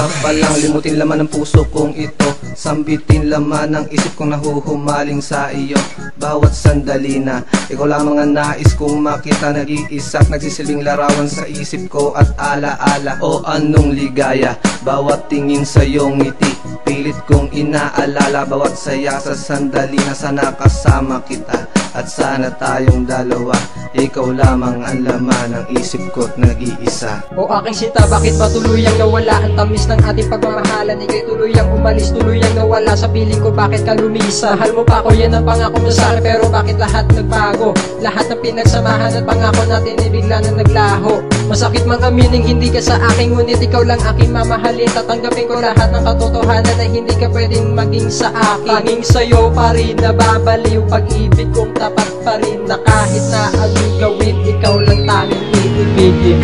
ka palang limutin laman ng puso kong ito, sambitin laman ng isip kong nahuhumaling sa iyo. Bawat sandali na ikaw lamang ang nais kong makita, nag-iisa't nagsisilbing larawan sa isip ko at alaala. O anong ligaya, bawat tingin sa iyong ngiti, pilit kong inaalala bawat saya sa sandali na sana kasama kita. At sana tayong dalawa, ikaw lamang ang laman ng isip ko't nag-iisa. O aking sinta, bakit ba tuluyang nawala ang tamis ng ating pagmamahalan? Ika'y tuluyang umalis, tuluyang nawala sa piling ko, bakit ka lumisa? Mahal mo pa ako, yan ang pangako mo sa akin, pero bakit lahat nagbago? Lahat ng pinagsamahan at pangako natin ay bigla na naglaho. Masakit mang aminin, hindi ka sa akin, ngunit ikaw lang aking mamahalin. Tatanggapin ko lahat ng katotohanan na hindi ka pwedeng maging sa akin. Tanging sa'yo pa rin nababaliw, pag-ibig kong tapat pa rin, na kahit na anong gawin, ikaw lang tanging iibigin.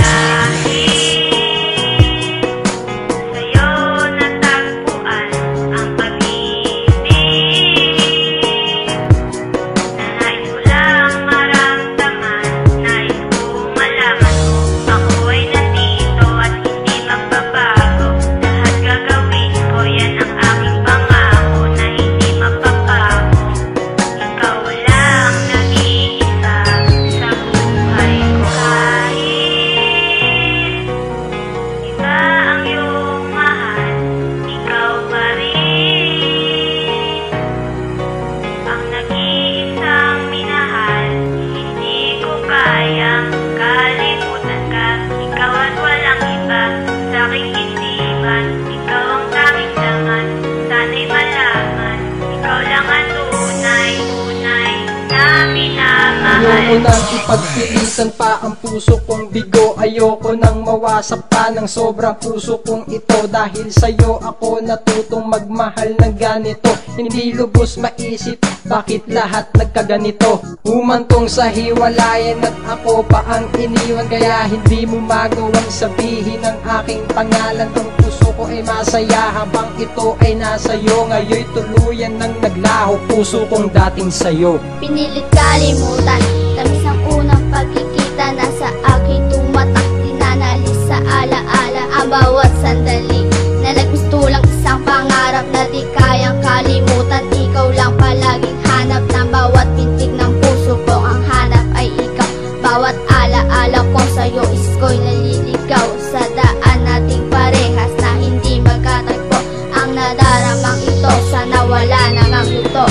Ayoko nang ipagpilitan pa ang puso kong bigo, ayoko nang mawasak pa ng sobrang puso kong ito. Dahil sa'yo ako natutong magmahal ng ganito, hindi lubos maisip bakit lahat nagkaganito. Humantong sa hiwalayan at ako pa ang iniwan, kaya hindi mo magawang sabihin ang aking pangalan. Ang puso ko ay masaya habang ito ay nasa'yo, ngayon tuluyan nang naglaho puso kong dating sa'yo. Pinilit kalimutan, tamis ang unang pagkikita, nasa aking tumatak, dinanalis sa alaala ang bawat sandali, na naggustulang isang pangarap na di kayang kalimutan. Ikaw lang palaging hanap ng bawat pintig ng puso ko, ang hanap ay ikaw. Bawat alaala ko sa'yo, isko'y naliligaw sa daan nating parehas na hindi magkatagpo. Ang nadaramang ito, sana wala nang ang luto.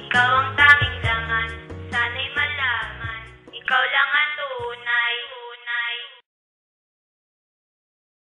Ikaw ang